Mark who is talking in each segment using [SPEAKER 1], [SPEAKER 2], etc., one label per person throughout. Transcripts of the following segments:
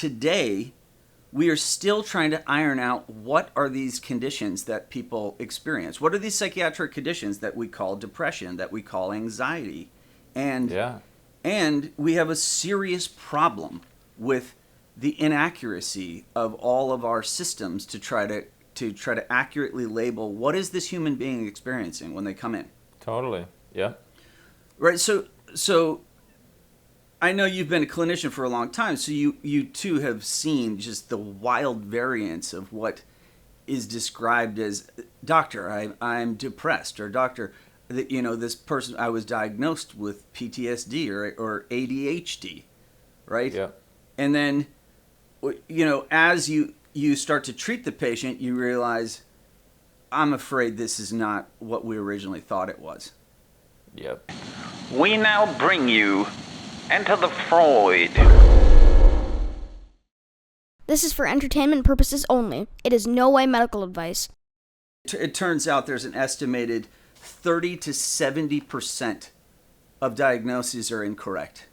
[SPEAKER 1] today, we are still trying to iron out what are these conditions that people experience. What are these psychiatric conditions that we call depression, that we call anxiety? And
[SPEAKER 2] Yeah.
[SPEAKER 1] and we have a serious problem with the inaccuracy of all of our systems to try to accurately label what is this human being experiencing when they come in.
[SPEAKER 2] Totally. Yeah.
[SPEAKER 1] Right? So I know you've been a clinician for a long time, so you too have seen just the wild variance of what is described as, doctor, I'm depressed, or doctor, this person, I was diagnosed with PTSD or ADHD, right?
[SPEAKER 2] Yeah.
[SPEAKER 1] And then, as you start to treat the patient, you realize, I'm afraid this is not what we originally thought it was.
[SPEAKER 2] Yep.
[SPEAKER 3] We now bring you Enter the Freud.
[SPEAKER 4] This is for entertainment purposes only. It is no way medical advice.
[SPEAKER 1] It turns out there's an estimated 30 to 70% of diagnoses are incorrect.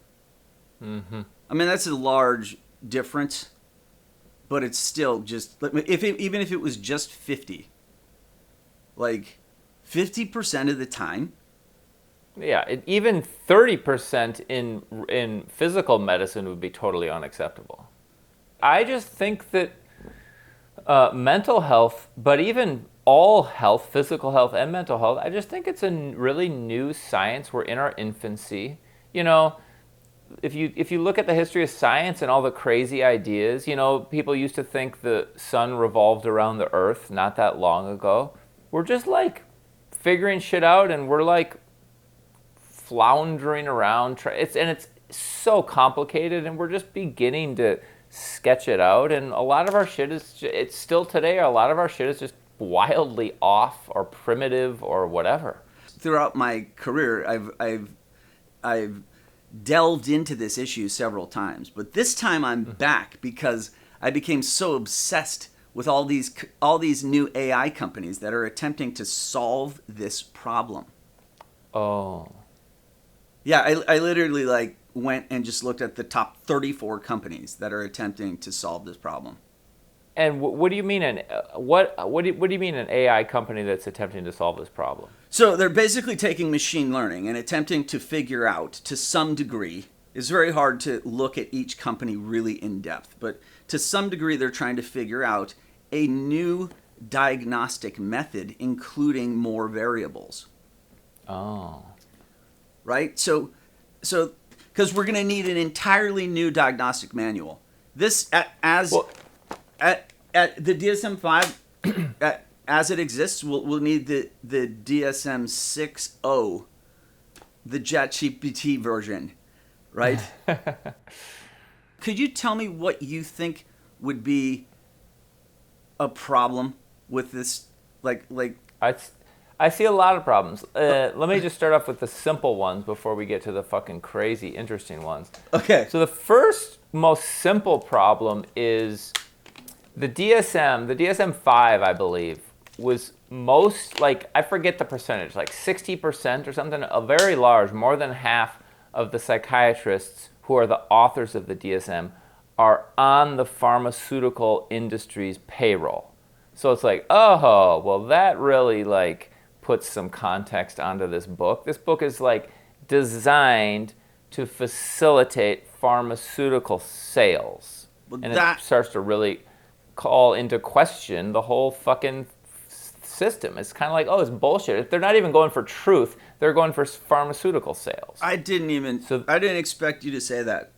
[SPEAKER 2] Mm-hmm.
[SPEAKER 1] I mean, that's a large difference, but it's still just, even if it was just 50, like 50% of the time.
[SPEAKER 2] Yeah, even 30% in physical medicine would be totally unacceptable. I just think that mental health, but even all health, physical health and mental health, I just think it's a really new science. We're in our infancy. If you look at the history of science and all the crazy ideas, people used to think the sun revolved around the earth not that long ago. We're just like figuring shit out, and we're like floundering around. It's so complicated, and we're just beginning to sketch it out. And a lot of our shit it's still today, a lot of our shit is just wildly off or primitive or whatever.
[SPEAKER 1] Throughout my career, I've delved into this issue several times, but this time I'm back because I became so obsessed with all these new AI companies that are attempting to solve this problem.
[SPEAKER 2] Oh.
[SPEAKER 1] Yeah, I literally went and just looked at the top 34 companies that are attempting to solve this problem.
[SPEAKER 2] And what do you mean what do you mean an AI company that's attempting to solve this problem?
[SPEAKER 1] So they're basically taking machine learning and attempting to figure out, to some degree, it's very hard to look at each company really in depth, but to some degree they're trying to figure out a new diagnostic method, including more variables.
[SPEAKER 2] Oh.
[SPEAKER 1] Right? So because we're going to need an entirely new diagnostic manual. This at the DSM-5 as it exists, we'll need the DSM 6.0, the ChatGPT version, right? Could you tell me what you think would be a problem with this?
[SPEAKER 2] I see a lot of problems. Let me just start off with the simple ones before we get to the fucking crazy interesting ones.
[SPEAKER 1] Okay.
[SPEAKER 2] So the first most simple problem is the DSM-5, I believe, was most, I forget the percentage, 60% or something, a very large, more than half of the psychiatrists who are the authors of the DSM are on the pharmaceutical industry's payroll. So it's oh, well, that really, puts some context onto this book. This book is, designed to facilitate pharmaceutical sales.
[SPEAKER 1] Well,
[SPEAKER 2] and it starts to really call into question the whole fucking system. It's kind of it's bullshit. They're not even going for truth. They're going for pharmaceutical sales.
[SPEAKER 1] I didn't expect you to say that.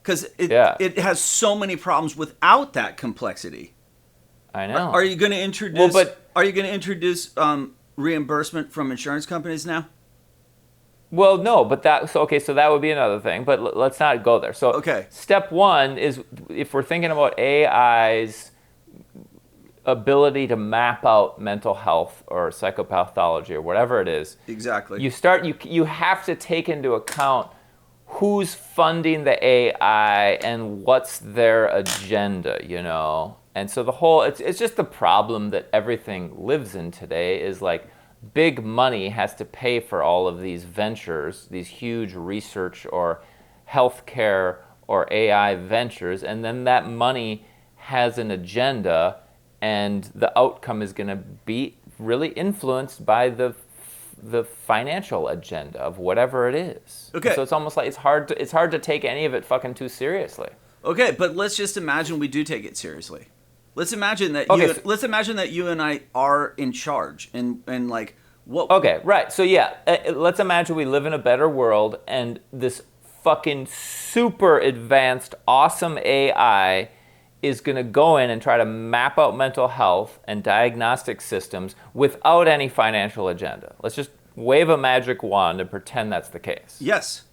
[SPEAKER 1] Because it has so many problems without that complexity.
[SPEAKER 2] I know.
[SPEAKER 1] Are you going to introduce? Are you going to introduce reimbursement from insurance companies now?
[SPEAKER 2] Well, no, but so that would be another thing. But let's not go there. So,
[SPEAKER 1] okay.
[SPEAKER 2] Step one is, if we're thinking about AI's ability to map out mental health or psychopathology or whatever it is.
[SPEAKER 1] Exactly.
[SPEAKER 2] You have to take into account who's funding the AI and what's their agenda, And so it's just the problem that everything lives in today is big money has to pay for all of these ventures, these huge research or healthcare or AI ventures, and then that money has an agenda, and the outcome is going to be really influenced by the financial agenda of whatever it is.
[SPEAKER 1] Okay.
[SPEAKER 2] So it's almost like it's hard to take any of it fucking too seriously.
[SPEAKER 1] Okay, but let's just imagine we do take it seriously. Let's imagine that let's imagine that you and I are in charge, and like what?
[SPEAKER 2] Okay, right. So yeah, let's imagine we live in a better world, and this fucking super advanced, awesome AI is going to go in and try to map out mental health and diagnostic systems without any financial agenda. Let's just wave a magic wand and pretend that's the case.
[SPEAKER 1] Yes.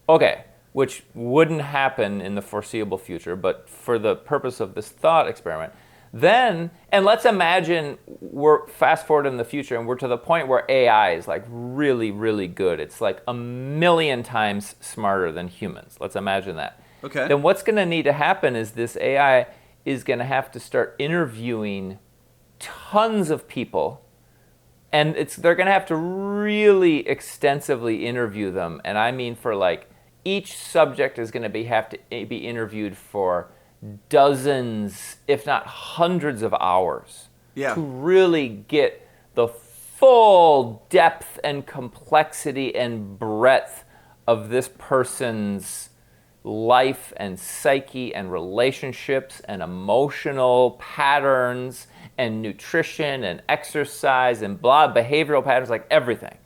[SPEAKER 2] Okay, which wouldn't happen in the foreseeable future, but for the purpose of this thought experiment, then, and let's imagine we're fast forward in the future and we're to the point where AI is like really, really good. It's like 1,000,000 times smarter than humans. Let's imagine that.
[SPEAKER 1] Okay.
[SPEAKER 2] Then what's going to need to happen is this AI is going to have to start interviewing tons of people, and they're going to have to really extensively interview them. And I mean, for like each subject is going to have to be interviewed for dozens, if not hundreds of hours,
[SPEAKER 1] Yeah.
[SPEAKER 2] to really get the full depth and complexity and breadth of this person's life and psyche and relationships and emotional patterns and nutrition and exercise and behavioral patterns, like everything.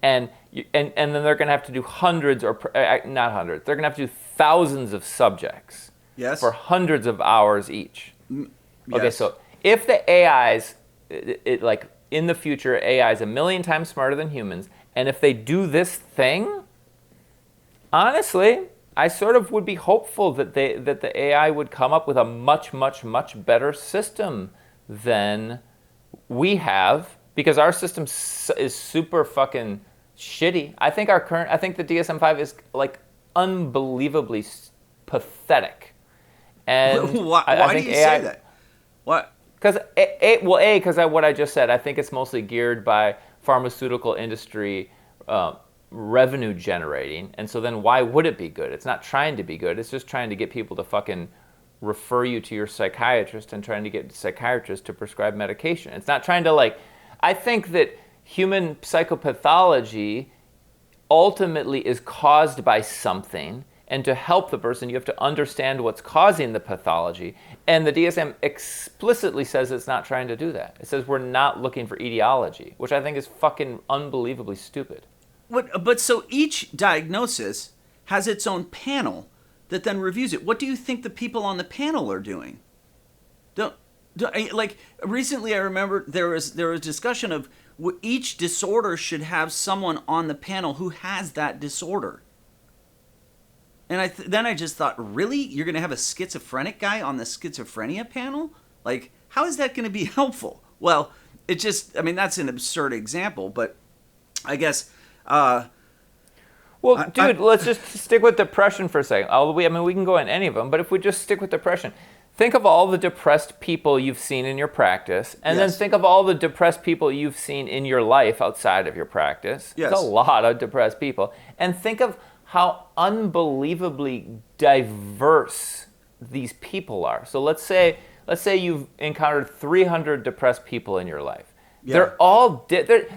[SPEAKER 2] And then they're going to have to do hundreds, or not hundreds, they're going to have to do thousands of subjects.
[SPEAKER 1] Yes.
[SPEAKER 2] For hundreds of hours each.
[SPEAKER 1] Yes.
[SPEAKER 2] Okay, so if the AIs, like in the future, AI is 1,000,000 times smarter than humans, and if they do this thing, honestly, I sort of would be hopeful that the AI would come up with a much, much, much better system than we have, because our system is super fucking shitty. I think the DSM-5 is like unbelievably pathetic. And
[SPEAKER 1] why
[SPEAKER 2] I
[SPEAKER 1] do
[SPEAKER 2] think
[SPEAKER 1] you
[SPEAKER 2] AI,
[SPEAKER 1] say that? What?
[SPEAKER 2] Because what I just said, I think it's mostly geared by pharmaceutical industry revenue generating, and so then why would it be good? It's not trying to be good. It's just trying to get people to fucking refer you to your psychiatrist and trying to get psychiatrists to prescribe medication. It's not trying to like. I think that human psychopathology ultimately is caused by something. And to help the person, you have to understand what's causing the pathology. And the DSM explicitly says it's not trying to do that. It says we're not looking for etiology, which I think is fucking unbelievably stupid.
[SPEAKER 1] But so each diagnosis has its own panel that then reviews it. What do you think the people on the panel are doing? Like recently, I remember there was discussion of each disorder should have someone on the panel who has that disorder. And then I just thought, really? You're going to have a schizophrenic guy on the schizophrenia panel? Like, how is that going to be helpful? Well, that's an absurd example, but I guess...
[SPEAKER 2] let's just stick with depression for a second. We can go in any of them, but if we just stick with depression, think of all the depressed people you've seen in your practice, and then think of all the depressed people you've seen in your life outside of your practice.
[SPEAKER 1] Yes.
[SPEAKER 2] There's a lot of depressed people. And think of how unbelievably diverse these people are. So let's say you've encountered 300 depressed people in your life. Yeah. They're all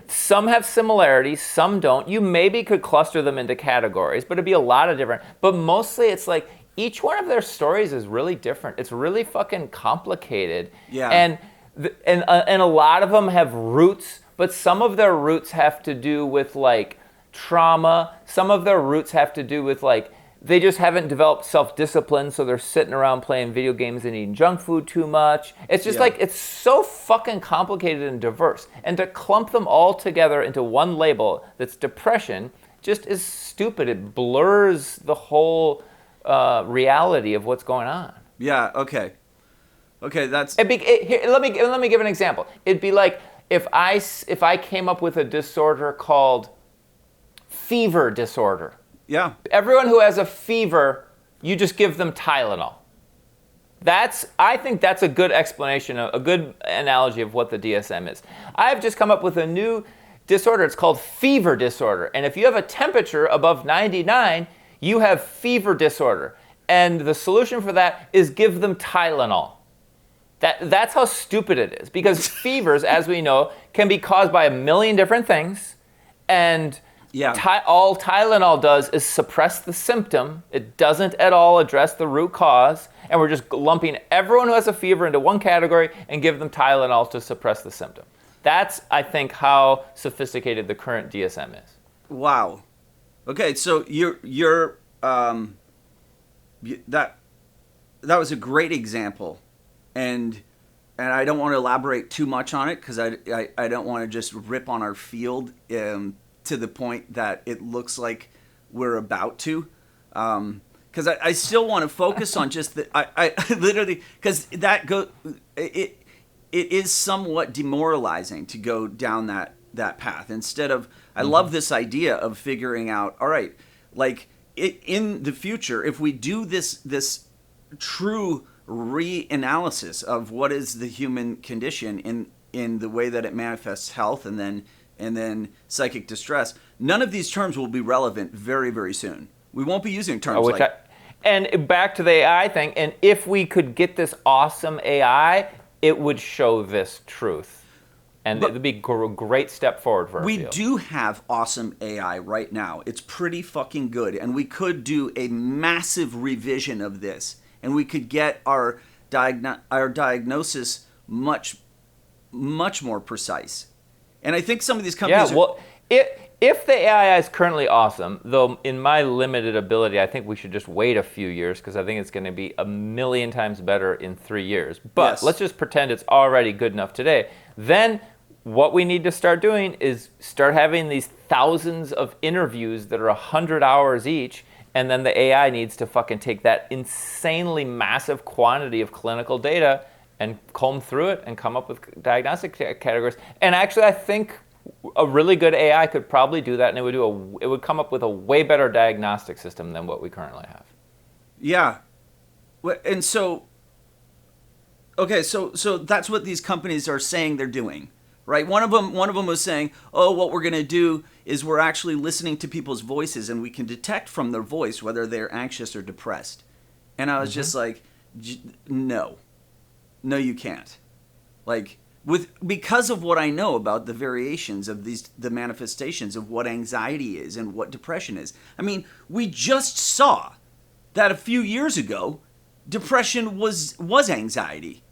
[SPEAKER 2] some have similarities, some don't. You maybe could cluster them into categories, but it'd be a lot of different. But mostly it's like each one of their stories is really different. It's really fucking complicated.
[SPEAKER 1] Yeah.
[SPEAKER 2] And a lot of them have roots, but some of their roots have to do with like trauma. Some of their roots have to do with like they just haven't developed self-discipline, so they're sitting around playing video games and eating junk food too much. It's just like it's so fucking complicated and diverse. And to clump them all together into one label that's depression just is stupid. It blurs the whole reality of what's going on.
[SPEAKER 1] Yeah. Okay. That's.
[SPEAKER 2] Let me give an example. It'd be like if I came up with a disorder called fever disorder.
[SPEAKER 1] Yeah.
[SPEAKER 2] Everyone who has a fever, you just give them Tylenol. I think that's a good explanation, a good analogy of what the DSM is. I've just come up with a new disorder. It's called fever disorder. And if you have a temperature above 99, you have fever disorder. And the solution for that is give them Tylenol. That's how stupid it is. Because fevers, as we know, can be caused by a million different things. And all Tylenol does is suppress the symptom. It doesn't at all address the root cause. And we're just lumping everyone who has a fever into one category and give them Tylenol to suppress the symptom. That's, I think, how sophisticated the current DSM is.
[SPEAKER 1] Wow. Okay, so that was a great example, and I don't want to elaborate too much on it because I don't want to just rip on our field to the point that it looks like we're about to, because I still want to focus on just the I literally, because it is somewhat demoralizing to go down that path instead of I love this idea of figuring out, all right, like in the future, if we do this true reanalysis of what is the human condition in the way that it manifests health and then psychic distress, none of these terms will be relevant very, very soon. We won't be using terms
[SPEAKER 2] and back to the AI thing, and if we could get this awesome AI, it would show this truth. And it would be a great step forward for our field. We
[SPEAKER 1] do have awesome AI right now. It's pretty fucking good. And we could do a massive revision of this. And we could get our diagnosis much, much more precise. And I think some of these companies
[SPEAKER 2] if the AI is currently awesome, though in my limited ability, I think we should just wait a few years because I think it's going to be a million times better in 3 years. But let's just pretend it's already good enough today. Then what we need to start doing is start having these thousands of interviews that are 100 hours each, and then the AI needs to fucking take that insanely massive quantity of clinical data and comb through it and come up with diagnostic categories. And actually, I think a really good AI could probably do that, and it would come up with a way better diagnostic system than what we currently have.
[SPEAKER 1] Yeah. And so, okay, so that's what these companies are saying they're doing. Right, one of them was saying, "Oh, what we're going to do is we're actually listening to people's voices, and we can detect from their voice whether they're anxious or depressed." And I was just like, "No, you can't." Like, because of what I know about the variations of the manifestations of what anxiety is and what depression is. I mean, we just saw that a few years ago, depression was anxiety,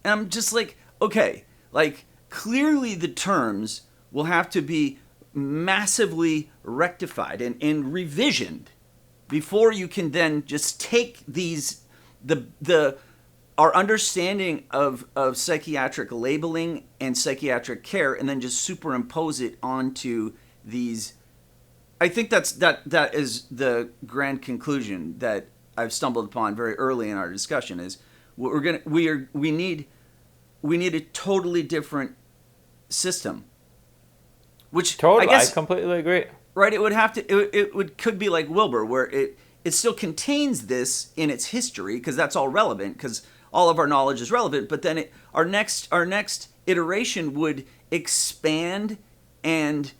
[SPEAKER 1] and I'm just like, okay, like. Clearly, the terms will have to be massively rectified and revisioned before you can then just take our understanding of psychiatric labeling and psychiatric care and then just superimpose it onto these. I think that is the grand conclusion that I've stumbled upon very early in our discussion is we need a totally different system, which
[SPEAKER 2] totally,
[SPEAKER 1] I guess,
[SPEAKER 2] I completely agree.
[SPEAKER 1] Right, it would have to. It could be like Wilbur, where it still contains this in its history because that's all relevant because all of our knowledge is relevant. But then our next iteration would expand and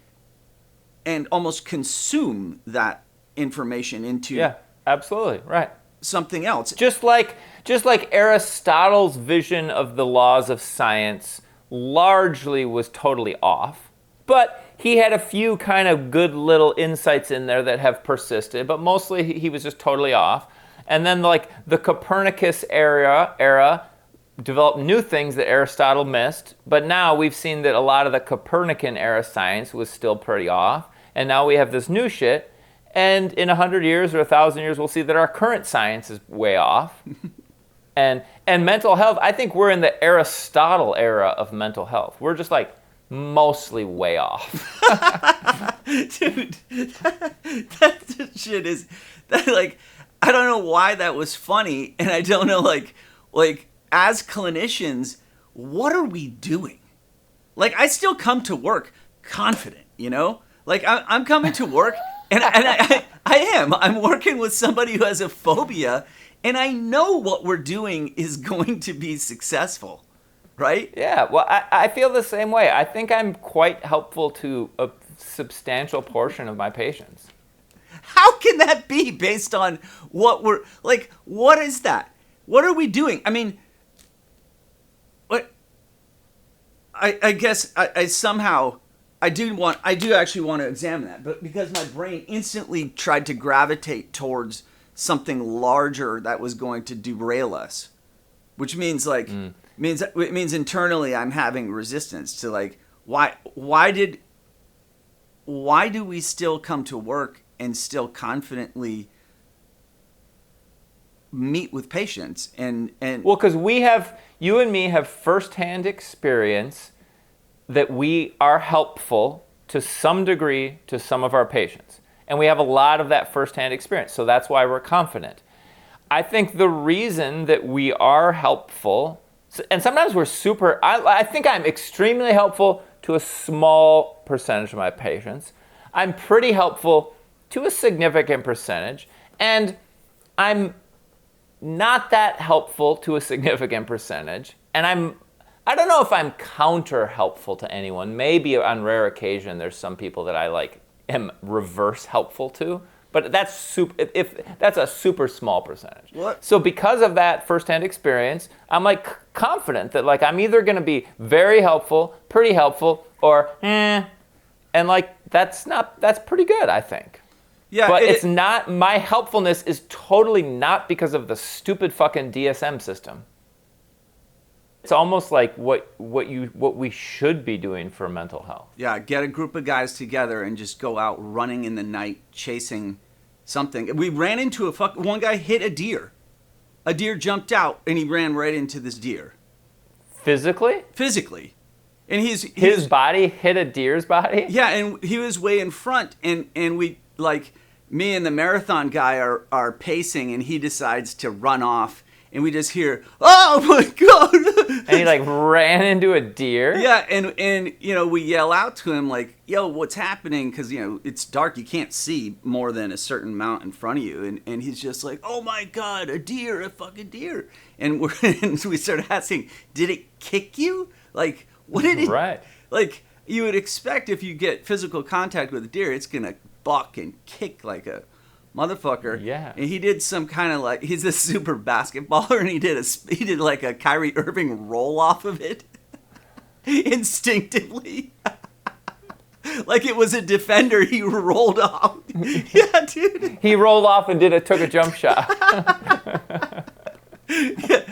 [SPEAKER 1] almost consume that information into
[SPEAKER 2] absolutely right
[SPEAKER 1] something else.
[SPEAKER 2] Just like Aristotle's vision of the laws of science largely was totally off, but he had a few kind of good little insights in there that have persisted, but mostly he was just totally off. And then like the Copernicus era developed new things that Aristotle missed, but now we've seen that a lot of the Copernican era science was still pretty off, and now we have this new shit, and in 100 years or 1,000 years we'll see that our current science is way off. And mental health, I think we're in the Aristotle era of mental health. We're just like mostly way off.
[SPEAKER 1] Dude, that shit is that like I don't know why that was funny, and I don't know like as clinicians, what are we doing? Like I still come to work confident, you know? Like I'm coming to work and I am. I'm working with somebody who has a phobia. And I know what we're doing is going to be successful, right?
[SPEAKER 2] Yeah, well, I feel the same way. I think I'm quite helpful to a substantial portion of my patients.
[SPEAKER 1] How can that be based on what we're like? What is that? What are we doing? I mean, what? I guess I somehow I do actually want to examine that, but because my brain instantly tried to gravitate towards something larger that was going to derail us, which means like it means internally I'm having resistance to like why do we still come to work and still confidently meet with patients and
[SPEAKER 2] Well, because you and me have firsthand experience that we are helpful to some degree to some of our patients. And we have a lot of that firsthand experience. So that's why we're confident. I think the reason that we are helpful, and sometimes we're I think I'm extremely helpful to a small percentage of my patients. I'm pretty helpful to a significant percentage. And I'm not that helpful to a significant percentage. And I don't know if I'm counter helpful to anyone. Maybe on rare occasion there's some people that I am reverse helpful to, but that's a super small percentage.
[SPEAKER 1] What?
[SPEAKER 2] So because of that firsthand experience, I'm confident that I'm either going to be very helpful, pretty helpful, or and that's pretty good, I think.
[SPEAKER 1] yeah,
[SPEAKER 2] But it's not, my helpfulness is totally not because of the stupid fucking DSM system. It's almost like what we should be doing for mental health.
[SPEAKER 1] Yeah, get a group of guys together and just go out running in the night chasing something. We ran into one guy hit a deer. A deer jumped out and he ran right into this deer. Physically. And
[SPEAKER 2] his body hit a deer's body?
[SPEAKER 1] Yeah, and he was way in front and we me and the marathon guy are pacing and he decides to run off and we just hear, "Oh my God."
[SPEAKER 2] And he ran into a deer?
[SPEAKER 1] Yeah, and we yell out to him "Yo, what's happening?" Because it's dark, you can't see more than a certain amount in front of you, and he's just like, "Oh my God, a fucking deer!" And we started asking, "Did it kick you? What did it?"
[SPEAKER 2] Right.
[SPEAKER 1] You would expect if you get physical contact with a deer, it's gonna buck and kick like a motherfucker.
[SPEAKER 2] Yeah.
[SPEAKER 1] And he did some kind of he's a super basketballer and he did a Kyrie Irving roll off of it instinctively. Like it was a defender he rolled off. Yeah, dude.
[SPEAKER 2] He rolled off and took a jump shot.
[SPEAKER 1] Yeah,